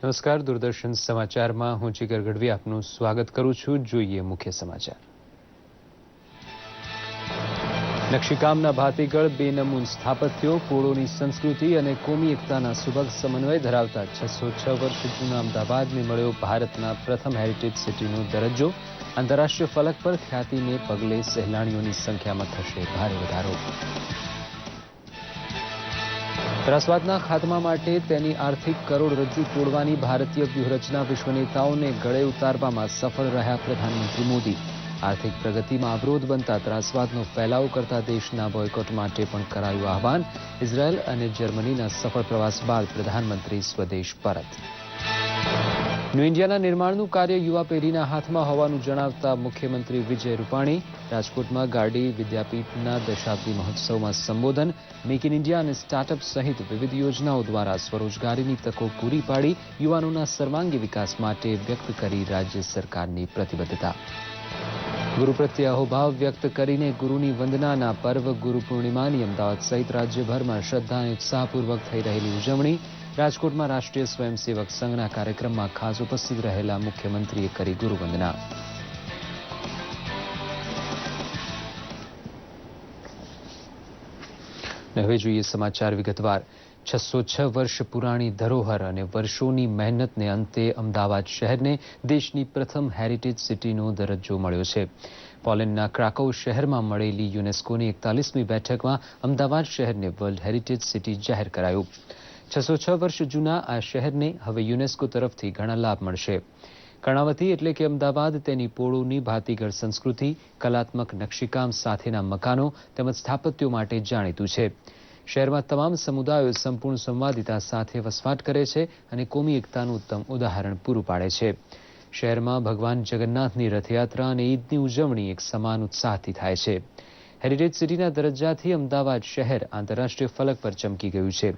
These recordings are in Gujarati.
નમસ્કાર, દૂરદર્શન સમાચારમાં હું જીગર ગઢવી આપનું સ્વાગત કરું છું. જોઈએ મુખ્ય સમાચાર. નકશીકામના ભાતીગળ, બેનમૂન સ્થાપત્યો, પોળોની સંસ્કૃતિ અને કોમી એકતાના સુભગ સમન્વય ધરાવતા 606 વર્ષ જૂના અમદાવાદને મળ્યો ભારતના પ્રથમ હેરિટેજ સિટીનો દરજ્જો. આંતરરાષ્ટ્રીય ફલક પર ખ્યાતિને પગલે સહેલાણીઓની સંખ્યામાં થશે ભારે વધારો. ત્રાસવાદના ખાત્મા માટે તેની આર્થિક કરોડરજ્જુ તોડવાની ભારતીય વ્યૂહરચના વિશ્વ નેતાઓને ગળે ઉતારવામાં સફળ રહ્યા પ્રધાનમંત્રી મોદી. આર્થિક પ્રગતિમાં અવરોધ બનતા ત્રાસવાદનો ફેલાવો કરતા દેશના બોયકોટ માટે પણ કરાયું આહવાન. ઇઝરાયલ અને જર્મનીના સફળ પ્રવાસ બાદ પ્રધાનમંત્રી સ્વદેશ પરત. ન્યૂ ઇન્ડિયાના નિર્માણનું કાર્ય યુવા પેઢીના હાથમાં હોવાનું જણાવતા મુખ્યમંત્રી વિજય રૂપાણી. રાજકોટમાં ગાર્ડી વિદ્યાપીઠના દશાબ્દી મહોત્સવમાં સંબોધન. મેક ઇન ઇન્ડિયા અને સ્ટાર્ટઅપ સહિત વિવિધ યોજનાઓ દ્વારા સ્વરોજગારીની તકો પૂરી પાડી યુવાનોના સર્વાંગી વિકાસ માટે વ્યક્ત કરી રાજ્ય સરકારની પ્રતિબદ્ધતા. ગુરુ પ્રત્યે અહોભાવ વ્યક્ત કરીને ગુરુની વંદનાના પર્વ ગુરુ પૂર્ણિમાની અમદાવાદ સહિત રાજ્યભરમાં શ્રદ્ધા અને ઉત્સાહપૂર્વક થઈ રહેલી ઉજવણી. રાજકોટમાં રાષ્ટ્રીય સ્વયંસેવક સંઘના કાર્યક્રમમાં ખાસ ઉપસ્થિત રહેલા મુખ્યમંત્રીએ કરી ગુરુવંદના. હવે જોઈએ સમાચાર વિગતવાર. 606 વર્ષ પુરાણી ધરોહર અને વર્ષોની મહેનતને અંતે અમદાવાદ શહેરને દેશની પ્રથમ હેરિટેજ સિટીનો દરજ્જો મળ્યો છે. પોલેન્ડના ક્રાકોવ શહેરમાં મળેલી યુનેસ્કોની 41મી બેઠકમાં અમદાવાદ શહેરને વર્લ્ડ હેરિટેજ સિટી જાહેર કરાયું. 606 વર્ષ જૂના આ શહેરને હવે યુનેસ્કો તરફથી ઘણા લાભ મળશે. કર્ણાવતી એટલે કે અમદાવાદ તેની પોળોની ભાતીગળ સંસ્કૃતિ, કલાત્મક નકશીકામ સાથેના મકાનો તેમજ સ્થાપત્યો માટે જાણીતું છે. શહેરમાં તમામ સમુદાયો સંપૂર્ણ સંવાદિતા સાથે વસવાટ કરે છે અને કોમી એકતાનું ઉત્તમ ઉદાહરણ પૂરું પાડે છે. શહેરમાં ભગવાન જગન્નાથની રથયાત્રા અને ઈદની ઉજવણી એક સમાન ઉત્સાહથી થાય છે. હેરિટેજ સિટીના દરજ્જાથી અમદાવાદ શહેર આંતરરાષ્ટ્રીય ફલક પર ચમકી ગયું છે.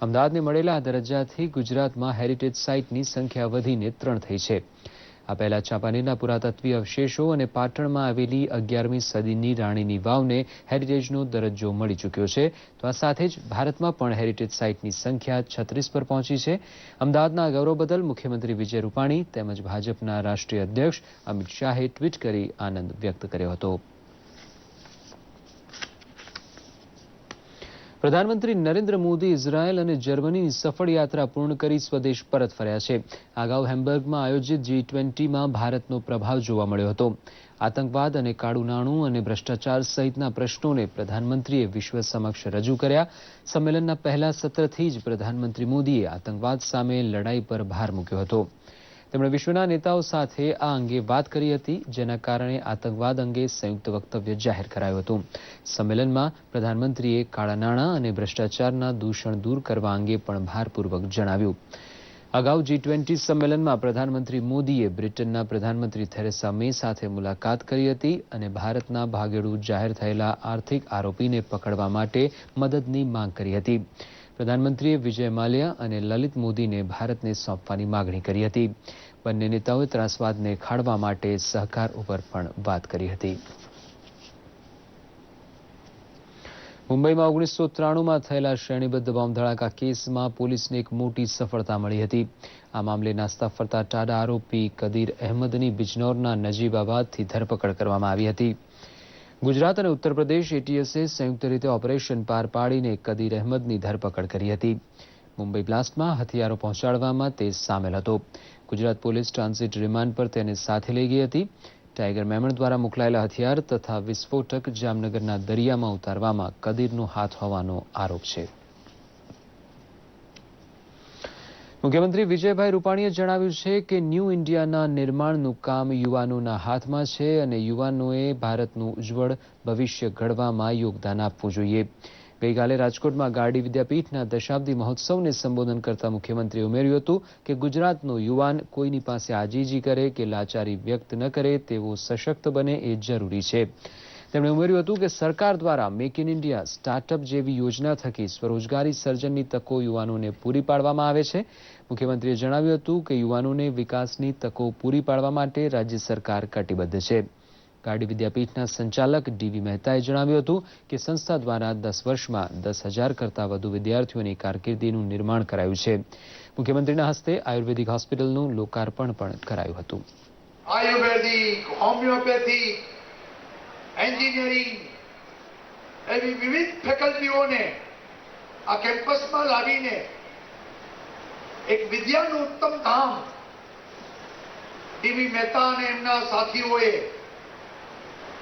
અમદાવાદને મળેલા આ દરજ્જાથી ગુજરાતમાં હેરિટેજ સાઇટની સંખ્યા વધીને 3 થઈ છે. આ પહેલા ચાંપાનેરના પુરાતત્વીય અવશેષો અને પાટણમાં આવેલી 11મી સદીની રાણીની વાવને હેરિટેજનો દરજ્જો મળી ચૂક્યો છે. તો આ સાથે જ ભારતમાં પણ હેરિટેજ સાઇટની સંખ્યા 36 પર પહોંચી છે. અમદાવાદના ગૌરવ બદલ મુખ્યમંત્રી વિજય રૂપાણી તેમજ ભાજપના રાષ્ટ્રીય અધ્યક્ષ અમિત શાહે ટ્વીટ કરી આનંદ વ્યક્ત કર્યો હતો. પ્રધાનમંત્રી નરેન્દ્ર મોદી ઇઝરાયલ અને જર્મનીની સફળ યાત્રા પૂર્ણ કરી સ્વદેશ પરત ફર્યા છે. અગાઉ હેમ્બર્ગમાં આયોજિત G20માં ભારતનો પ્રભાવ જોવા મળ્યો હતો. આતંકવાદ અને કાળું નાણું અને ભ્રષ્ટાચાર સહિતના પ્રશ્નોને પ્રધાનમંત્રીએ વિશ્વ સમક્ષ રજૂ કર્યા. સંમેલનના પહેલા સત્રથી જ પ્રધાનમંત્રી મોદીએ આતંકવાદ સામે લડાઈ પર ભાર મૂક્યો હતો. તેમણે વિશ્વના નેતાઓ સાથે આ અંગે વાત કરી હતી, જેના કારણે આતંકવાદ અંગે સંયુક્ત વક્તવ્ય જાહેર કરાયું હતું. સંમેલનમાં પ્રધાનમંત્રીએ કાળા નાણાં અને ભ્રષ્ટાચારના દૂષણ દૂર કરવા અંગે પણ ભારપૂર્વક જણાવ્યું. અગાઉ G20 સંમેલનમાં પ્રધાનમંત્રી મોદીએ બ્રિટનના પ્રધાનમંત્રી થેરેસા મે સાથે મુલાકાત કરી હતી અને ભારતના ભાગેડુ જાહેર થયેલા આર્થિક આરોપીને પકડવા માટે મદદની માંગ કરી હતી. પ્રધાનમંત્રીએ વિજય માલ્યા અને લલિત મોદીને ભારતને સોંપવાની માગણી કરી હતી. બંને નેતાઓએ ત્રાસવાદને ખાળવા માટે સહકાર ઉપર પણ વાત કરી હતી. મુંબઈમાં 1993માં થયેલા શ્રેણીબદ્ધ બોમ્બ ધડાકા કેસમાં પોલીસને એક મોટી સફળતા મળી હતી. આ મામલે નાસ્તા ફરતા ટાડા આરોપી કદીર અહેમદની બિજનૌરના નજીબાબાદથી ધરપકડ કરવામાં આવી હતી. ગુજરાત અને ઉત્તર પ્રદેશ એટીએસે સંયુક્ત રીતે ઓપરેશન પાર પાડીને કદીર અહેમદની ધરપકડ કરી હતી. મુંબઈ બ્લાસ્ટમાં હથિયારો પહોંચાડવામાં તે સામેલ હતો. ગુજરાત પોલીસ ટ્રાન્ઝિટ રિમાન્ડ પર તેને સાથે લઈ ગઈ હતી. ટાઈગર મેમણ દ્વારા મોકલાયેલા હથિયાર તથા વિસ્ફોટક જામનગરના દરિયામાં ઉતારવામાં કદીરનો હાથ હોવાનો આરોપ છે. મુખ્યમંત્રી વિજયભાઈ રૂપાણીએ જણાવ્યું છે કે ન્યૂ ઇન્ડિયાના નિર્માણનું કામ યુવાનોના હાથમાં છે અને યુવાનોએ ભારતનું ઉજ્જવળ ભવિષ્ય ઘડવામાં યોગદાન આપવું જોઈએ. ગઈકાલે રાજકોટમાં ગાર્ડી વિદ્યાપીઠના દશાબ્દી મહોત્સવને સંબોધન કરતા મુખ્યમંત્રીએ ઉમેર્યું હતું કે ગુજરાતનો યુવાન કોઈની પાસે આજીજી કરે કે લાચારી વ્યક્ત ન કરે, તેવો સશક્ત બને એ જરૂરી છે. તેમણે ઉમેર્યું હતું કે સરકાર દ્વારા મેક ઇન ઇન્ડિયા, સ્ટાર્ટઅપ જેવી યોજના થકી સ્વરોજગારી સર્જનની તકો યુવાનોને પૂરી પાડવામાં આવે છે. મુખ્યમંત્રીએ જણાવ્યું હતું કે યુવાનોને વિકાસની તકો પૂરી પાડવા માટે રાજ્ય સરકાર કટિબદ્ધ છે. ગાડી વિદ્યાપીઠના સંચાલક ડીવી મહેતાએ જણાવ્યું હતું કે સંસ્થા દ્વારા 10 વર્ષમાં 10,000 કરતાં વધુ વિદ્યાર્થીઓની કારકિર્દીનું નિર્માણ કરાયું છે. મુખ્યમંત્રીના હસ્તે આયુર્વેદિક હોસ્પિટલનું લોકાર્પણ પણ કરાયું હતું. આયુર્વેદિક, હોમિયોપેથી, એન્જિનિયરિંગ એવી વિવિધ ફેકલ્ટીઓને આ કેમ્પસમાં લાવીને એક વિદ્યાનું ઉત્તમ ધામ ડીવી મહેતા અને એમના સાથીઓએ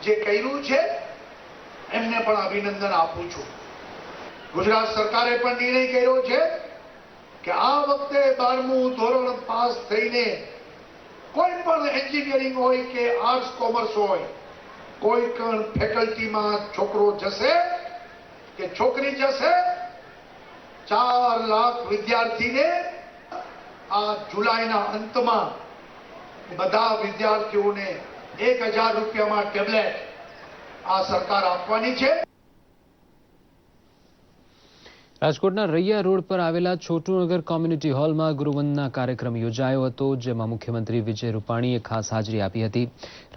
જે કર્યું છે એમને પણ અભિનંદન આપું છું. ગુજરાત સરકારે પણ નિર્ણય કર્યો છે કે આ વખતે 12મું ધોરણ પાસ થઈને કોઈ પણ એન્જિનિયરિંગ હોય કે આર્ટ્સ કોમર્સ હોય કોઈ પણ ફેકલ્ટીમાં છોકરો જશે કે છોકરી જશે 4 લાખ વિદ્યાર્થીને આ જુલાઈના અંતમાં બધા વિદ્યાર્થીઓને 1,000 રૂપિયામાં ટેબ્લેટ આ સરકાર આપવાની છે. રાજકોટના રૈયા રોડ પર આવેલા છોટુનગર કોમ્યુનિટી હોલમાં ગુરુવંદના કાર્યક્રમ યોજાયો હતો, જેમાં મુખ્યમંત્રી વિજય રૂપાણીએ ખાસ હાજરી આપી હતી.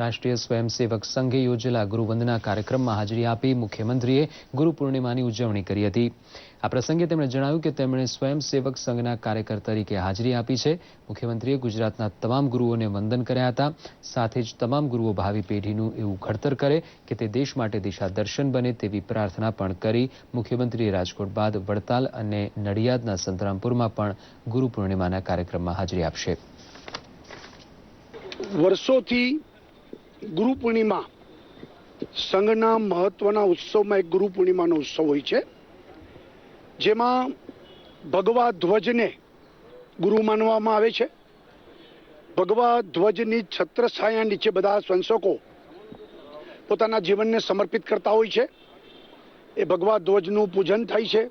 રાષ્ટ્રીય સ્વયંસેવક સંઘે યોજેલા ગુરુવંદના કાર્યક્રમમાં હાજરી આપી મુખ્યમંત્રીએ ગુરુ પૂર્ણિમાની ઉજવણી કરી હતી. આ પ્રસંગે તેમણે જણાવ્યું કે તેમણે સ્વયંસેવક સંઘના કાર્યકર તરીકે હાજરી આપી છે. મુખ્યમંત્રીએ ગુજરાતના તમામ ગુરુઓને વંદન કર્યા હતા. સાથે જ તમામ ગુરુઓ ભાવિ પેઢીનું એવું ઘડતર કરે કે તે દેશ માટે દિશા દર્શન બને તેવી પ્રાર્થના પણ કરી. મુખ્યમંત્રીએ રાજકોટ બાદ વડતાલ અને નડિયાદના સંતરામપુરમાં પણ ગુરુ પૂર્ણિમાના કાર્યક્રમમાં હાજરી આપશે. વર્ષોથી ગુરુ પૂર્ણિમા સંઘના મહત્વના ઉત્સવમાં એક ગુરુ પૂર્ણિમાનો ઉત્સવ હોય છે, જેમાં ભગવા ધ્વજને ગુરુ માનવામાં આવે છે. ભગવા ધ્વજની છત્રછાયા નીચે બધા સ્વયંસેવકો પોતાના જીવનને સમર્પિત કરતા હોય છે. એ ભગવા ધ્વજનું પૂજન થાય છે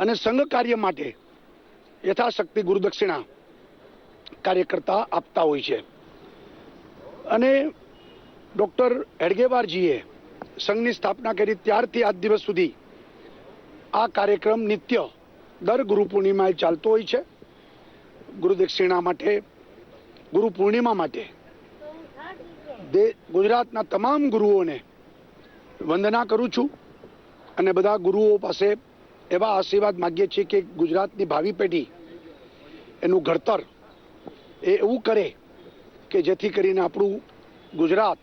અને સંઘ કાર્ય માટે યથાશક્તિ ગુરુદક્ષિણા કાર્યકર્તા આપતા હોય છે. અને ડૉક્ટર હેડગેવારજીએ સંઘની સ્થાપના કરી ત્યારથી આજ દિવસ સુધી આ કાર્યક્રમ નિત્ય દર ગુરુ પૂર્ણિમાએ ચાલતો હોય છે. ગુરુદક્ષિણા માટે, ગુરુ પૂર્ણિમા માટે ગુજરાતના તમામ ગુરુઓને વંદના કરું છું અને બધા ગુરુઓ પાસે એવા આશીર્વાદ માગીએ છીએ કે ગુજરાતની ભાવિ પેઢી એનું ઘડતર એ એવું કરે કે જેથી કરીને આપણું ગુજરાત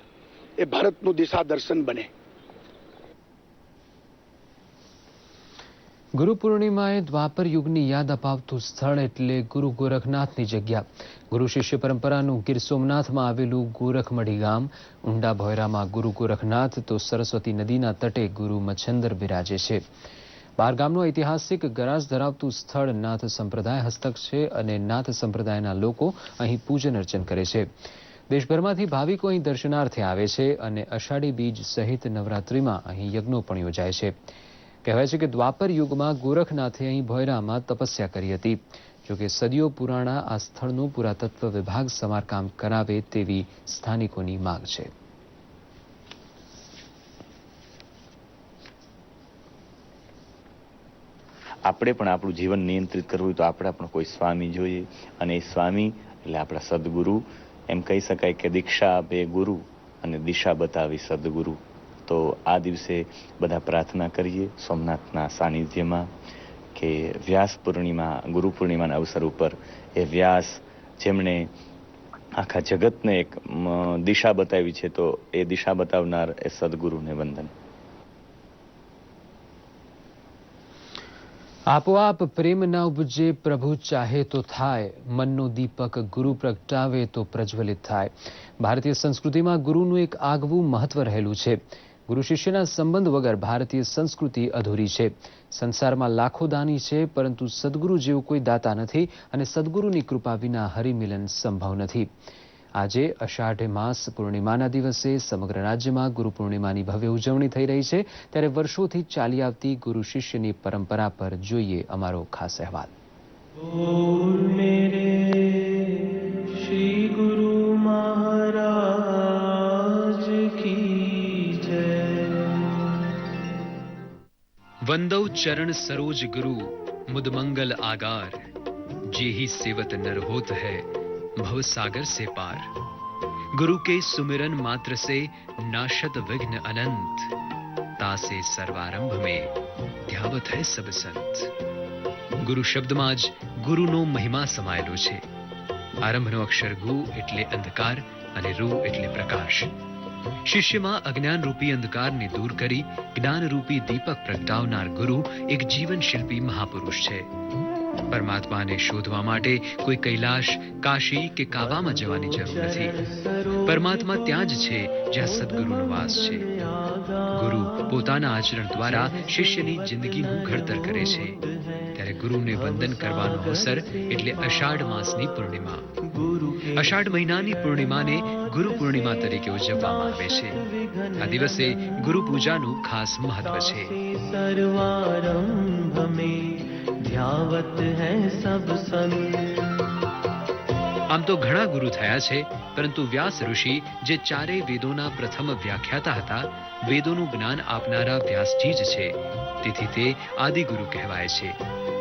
એ ભારતનું દિશા દર્શન બને. ગુરુ પૂર્ણિમાએ દ્વાપર યુગની યાદ અપાવતું સ્થળ એટલે ગુરુ ગોરખનાથની જગ્યા. ગુરુ શિષ્ય પરંપરાનું ગીર સોમનાથમાં આવેલું ગોરખમઢી ગામ. ઊંડા ભોયરામાં ગુરુ ગોરખનાથ તો સરસ્વતી નદીના તટે ગુરુ મચ્છંદર બિરાજે છે. 12 ગામનું ઐતિહાસિક ગરાજ ધરાવતું સ્થળ નાથ સંપ્રદાય હસ્તક છે અને નાથ સંપ્રદાયના લોકો અહીં પૂજન અર્ચન કરે છે. દેશભરમાંથી ભાવિકો અહીં દર્શનાર્થે આવે છે અને અષાઢી બીજ સહિત નવરાત્રિમાં અહીં યજ્ઞો પણ યોજાય છે. કહેવાય છે કે દ્વાપર યુગમાં ગોરખનાથે અહીં ભોયરામાં તપસ્યા કરી હતી. જોકે સદીઓ પુરાણા આ સ્થળનું પુરાતત્વ વિભાગ સમારકામ કરાવે તેવી સ્થાનિકોની માંગ છે. આપણે પણ આપણું જીવન નિયંત્રિત કરવું તો આપણે પણ કોઈ સ્વામી જોઈએ, અને એ સ્વામી એટલે આપણા સદગુરુ. એમ કહી શકાય કે દીક્ષા આપે ગુરુ અને દિશા બતાવી સદગુરુ. તો આ દિવસે બધા પ્રાર્થના કરીએ સોમનાથના સાનિધ્યમાં કે વ્યાસ પૂર્ણિમા, ગુરુ પૂર્ણિમાના અવસર ઉપર એ વ્યાસ જેમણે આખા જગતને એક દિશા બતાવી છે, તો એ દિશા બતાવનાર એ સદગુરુને વંદન. આપોઆપ પ્રેમ ના ઉપજે પ્રભુ ચાહે તો થાય, મનનો દીપક ગુરુ પ્રગટાવે તો પ્રજ્વલિત થાય. ભારતીય સંસ્કૃતિમાં ગુરુનું એક આગવું મહત્વ રહેલું છે. ગુરુ શિષ્યના સંબંધ વગર ભારતીય સંસ્કૃતિ અધૂરી છે. સંસારમાં લાખો દાની છે, પરંતુ સદગુરુ જેવું કોઈ દાતા નથી અને સદગુરુની કૃપા વિના હરિમિલન સંભવ નથી. આજે અષાઢ માસ પૂર્ણિમાના દિવસે સમગ્ર રાજ્યમાં ગુરુ પૂર્ણિમાની ભવ્ય ઉજવણી થઈ રહી છે. ત્યારે વર્ષોથી ચાલી આવતી ગુરુ શિષ્યની પરંપરા પર જોઈએ અમારો ખાસ અહેવાલ. શ્રી ગુરુ મહારાજ કી જય. વંદૌ ચરણ સરોજ ગુરુ મુદ મંગલ આગાર, જેહી સેવત નર હોત હૈ ભવ સાगर से पार. गुरु के सुमिरन मात्र से नाशत विघ्न अनंत, तासे सर्वारंभ में ध्यावत है सब संत। गुरु शब्दમાં જ ગુરુનો મહિમા સમાયેલો છે। આરંભનો અક્ષર ગુ એટલે અંધકાર અને રૂ એટલે પ્રકાશ। શિષ્યમાં અજ્ઞાન રૂપી અંધકારને દૂર કરી જ્ઞાન રૂપી દીપક પ્રગટાવનાર ગુરુ એક જીવન શિલ્પી મહાપુરુષ છે। પરમાત્માને શોધવા માટે કોઈ કૈલાશ, કાશી કે કાવામાં જવાની જરૂર નથી। પરમાત્મા ત્યાં જ છે જ્યાં સદગુરુનો વાસ છે। ગુરુ પોતાના આચરણ દ્વારા શિષ્યની જિંદગીનું ઘડતર કરે છે। ત્યારે ગુરુને વંદન કરવાનો અવસર એટલે અષાઢ માસની પૂર્ણિમા। અષાઢ મહિનાની પૂર્ણિમાને ગુરુ પૂર્ણિમા તરીકે ઉજવવામાં આવે છે। આ દિવસે ગુરુ પૂજાનું ખાસ મહત્વ છે। ध्यावत है सब संत। આમ તો ઘણા ગુરુ થયા છે, પરંતુ વ્યાસ ઋષિ જે ચારેય વેદોના પ્રથમ વ્યાખ્યાતા હતા, વેદોનું જ્ઞાન આપનારા વ્યાસજી જ છે। તેથી તે આદિ ગુરુ કહેવાય છે।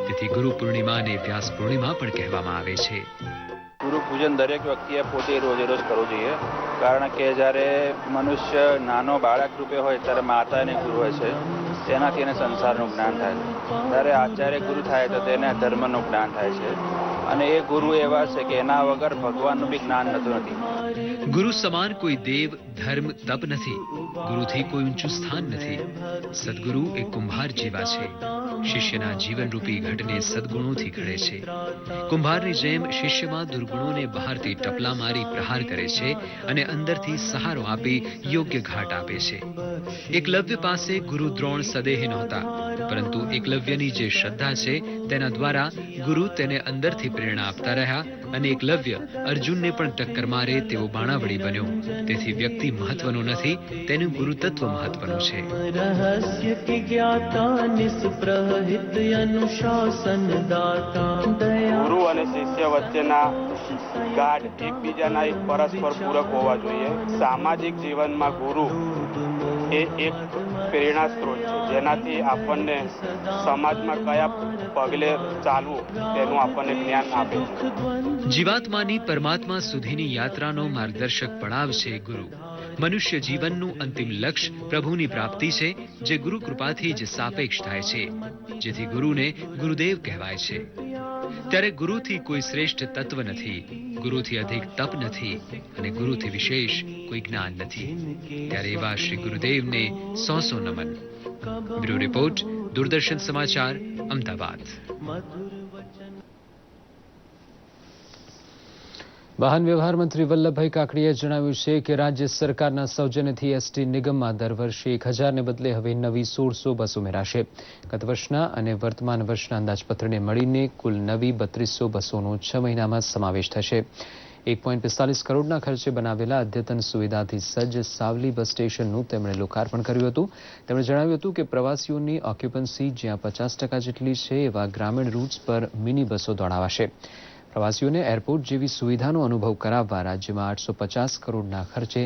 તેથી ગુરુ પૂર્ણિમાને વ્યાસ પૂર્ણિમા પણ કહેવામાં આવે છે। ગુરુ પૂજન દરેક વ્યક્તિએ પોતે રોજે રોજ કરવું જોઈએ, કારણ કે જ્યારે મનુષ્ય નાનો બાળક રૂપે હોય ત્યારે માતા અને ગુરુ હોય છે, તેનાથી એને સંસારનું જ્ઞાન થાય છે। જ્યારે આચાર્ય ગુરુ થાય તો તેને ધર્મનું જ્ઞાન થાય છે, અને એ ગુરુ એવા છે કે એના વગર ભગવાનનું બી જ્ઞાન થતું નથી। ગુરુ સમાન કોઈ દેવ, ધર્મ, તપ નથી। ગુરુથી કોઈ ઊંચું સ્થાન નથી। સદગુરુ એ કુંભાર જેવા છે। શિષ્યના જીવનરૂપી ઘટને સદગુણોથી ઘડે છે। કુંભારની જેમ શિષ્યમાં દુર્ગુણોને બહારથી ટપલા મારી પ્રહાર કરે છે અને અંદરથી સહારો આપી યોગ્ય ઘાટ આપે છે। એકલવ્ય પાસે ગુરુ દ્રોણ સદેહ નહોતા, પરંતુ એકલવ્યની જે શ્રદ્ધા છે તેના દ્વારા ગુરુ તેને અંદરથી પ્રેરણા આપતા રહ્યા અને એકલવ્ય અર્જુનને પણ ટક્કર મારે તેવો બાણાવડી બન્યો। તેથી વ્યક્તિ મહત્વનો નથી, તેનું ગુરુતત્વ મહત્વનું છે। रहस्य की ज्ञाता निष्प्रहित अनुशासन दाता दया। ગુરુ અને શિષ્ય વચ્ચેના ગાઢ એકબીજાના એક પરસ્પર પૂરક હોવા જોઈએ। સામાજિક જીવનમાં ગુરુ એ એક પ્રેરણા સ્ત્રોત છે, જેનાથી આપણને સમાજમાં કયા પગલે ચાલવું તેનું આપણને જ્ઞાન આપે છે। જીવાત્માની પરમાત્મા સુધીની યાત્રાનો માર્ગદર્શક પડાવ છે ગુરુ। મનુષ્ય જીવનનું અંતિમ લક્ષ્ય પ્રભુની પ્રાપ્તિ છે, જે ગુરુ કૃપાથી જ સાપેક્ષ થાય છે, જેથી ગુરુને ગુરુદેવ કહેવાય છે। ત્યારે ગુરુથી કોઈ શ્રેષ્ઠ તત્વ નથી, ગુરુથી અધિક તપ નથી અને ગુરુથી વિશેષ કોઈ જ્ઞાન નથી। ત્યારે એવા શ્રી ગુરુદેવને 100 નમન। બ્યુરો રિપોર્ટ, દૂરદર્શન સમાચાર, અમદાવાદ। વાહન વ્યવહાર મંત્રી વલ્લભભાઈ કાકડીએ જણાવ્યું છે કે રાજ્ય સરકારના સૌજન્યથી એસટી નિગમમાં દર વર્ષે 1000ને બદલે હવે નવી 1600 બસ ઉમેરાશે। ગત વર્ષના અને વર્તમાન વર્ષના અંદાજપત્રને મળીને કુલ નવી 3200 બસોનો 6 મહિનામાં સમાવેશ થશે। 1.45 કરોડના ખર્ચે બનાવેલા અદ્યતન સુવિધાથી સજ્જ સાવલી બસ સ્ટેશનનું તેમણે લોકાર્પણ કર્યું હતું। તેમણે જણાવ્યું હતું કે પ્રવાસીઓની ઓક્યુપન્સી જ્યાં 50% જેટલી છે એવા ગ્રામીણ રૂટ્સ પર મિની બસો દોડાવાશે। પ્રવાસીઓને એરપોર્ટ જેવી સુવિધાનો અનુભવ કરાવવા રાજ્યમાં 850 કરોડના ખર્ચે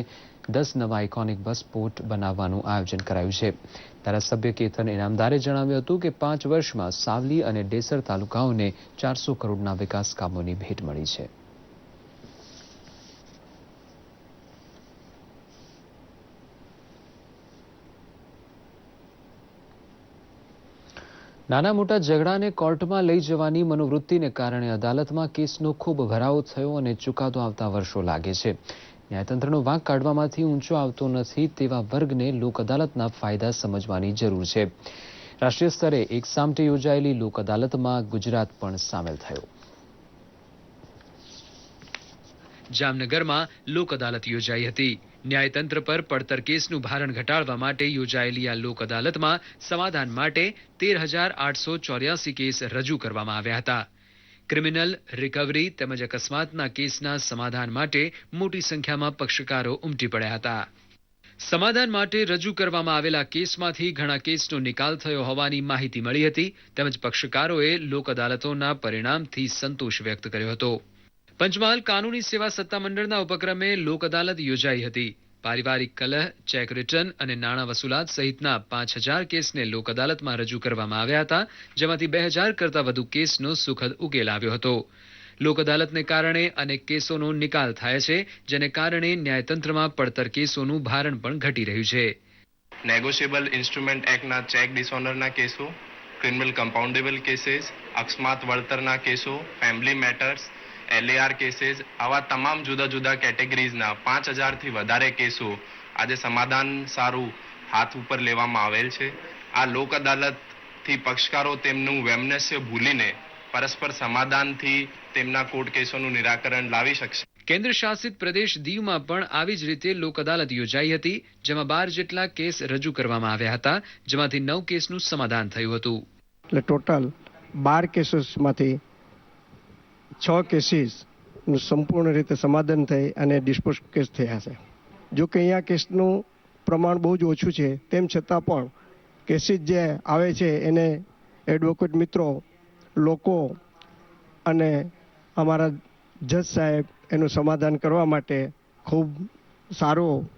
10 નવા આઇકોનિક બસ પોર્ટ બનાવવાનું આયોજન કરાયું છે। ધારાસભ્ય કેતન ઇનામદારે જણાવ્યું હતું કે 5 વર્ષમાં સાવલી અને ડેસર તાલુકાઓને 400 કરોડના વિકાસ કામોની ભેટ મળી છે। નાના મોટા ઝઘડાને કોર્ટમાં લઈ જવાની મનોવૃત્તિને કારણે અદાલતમાં કેસનો ખૂબ ભરાવો થયો અને ચુકાદો આવતા વર્ષો લાગે છે। ન્યાયતંત્રનો વાંક કાઢવામાંથી ઊંચો આવતો નથી તેવા વર્ગને લોક અદાલતના ફાયદા સમજવાની જરૂર છે। રાષ્ટ્રીય સ્તરે એક સામટે યોજાયેલી લોક અદાલતમાં ગુજરાત પણ સામેલ થયો। જામનગરમાં લોક અદાલત યોજાઈ હતી। ન્યાયતંત્ર પર પડતર કેસનું ભારણ ઘટાડવા માટે યોજાયેલી આ લોક અદાલતમાં સમાધાન માટે 13,884 કેસ રજૂ કરવામાં આવ્યા હતા। ક્રિમિનલ, રિકવરી તેમજ અકસ્માતના કેસના સમાધાન માટે મોટી સંખ્યામાં પક્ષકારો ઉમટી પડ્યા હતા। સમાધાન માટે રજૂ કરવામાં આવેલા કેસમાંથી ઘણા કેસનો નિકાલ થયો હોવાની માહિતી મળી હતી, તેમજ પક્ષકારોએ લોક અદાલતોના પરિણામથી સંતોષ વ્યક્ત કર્યો હતો। પંચમહાલ કાનૂની સેવા સત્તામંડળના ઉપક્રમે લોક અદાલત યોજાઈ હતી। પારિવારિક કલહ, ચેક રિટર્ન અને નાણાં વસૂલાત સહિતના 5000 કેસને લોક અદાલતમાં રજૂ કરવામાં આવ્યા હતા, જેમાંથી 2000 કરતાં વધુ કેસનો સુખદ ઉકેલ આવ્યો હતો। લોક અદાલતને કારણે અનેક કેસોનો નિકાલ થાય છે, જેને કારણે ન્યાયતંત્રમાં પડતર કેસોનું ભારણ પણ ઘટી રહ્યું છે. નેગોશિયેબલ ઇન્સ્ટ્રુમેન્ટ એક્ટના ચેક ડિસઓનરના કેસો, ક્રિમિનલ કમ્પાઉન્ડેબલ કેસીસ, અકસ્માત વળતરના કેસો, ફેમિલી મેટર્સ, LAR કેસીસ, આવા તમામ જુદા જુદા કેટેગરીઝના 5000થી વધારે કેસો આજે સમાધાન સારું હાથ ઉપર લેવામાં આવેલ છે. આ લોક અદાલતથી પક્ષકારો તેમનું વૈમનસ્ય ભૂલીને પરસ્પર સમાધાનથી તેમના કોર્ટ કેસોનું નિરાકરણ લાવી શકશે. કેન્દ્ર શાસિત પ્રદેશ દીવમાં પણ આવી જ રીતે લોક અદાલત યોજાઈ હતી, જેમાં 12 જેટલા કેસ રજૂ કરવામાં આવ્યા હતા, જેમાંથી 9 કેસનું સમાધાન થયું હતું. એટલે ટોટલ 12 કેસીસમાંથી 6 કેસીસનું સંપૂર્ણ રીતે સમાધાન થઈ અને ડિસ્પોઝ કેસ થયા છે. જો કે અહીંયા કેસનું પ્રમાણ બહુ જ ઓછું છે, તેમ છતાં પણ કેસીસ જે આવે છે એને એડવોકેટ મિત્રો, લોકો અને અમારા જજ સાહેબ એનું સમાધાન કરવા માટે ખૂબ સારો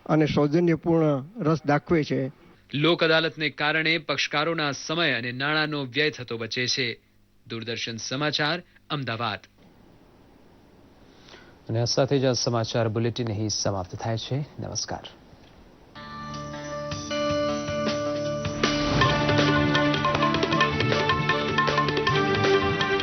અને સૌજન્યપૂર્ણ રસ દાખવે છે. લોક અદાલતને કારણે પક્ષકારોના સમય અને નાણાંનો વ્યય થતો બચે છે. દૂરદર્શન સમાચાર, અમદાવાદ. અને આ સાથે જ આ સમાચાર બુલેટિન અહીં સમાપ્ત થાય છે. નમસ્કાર.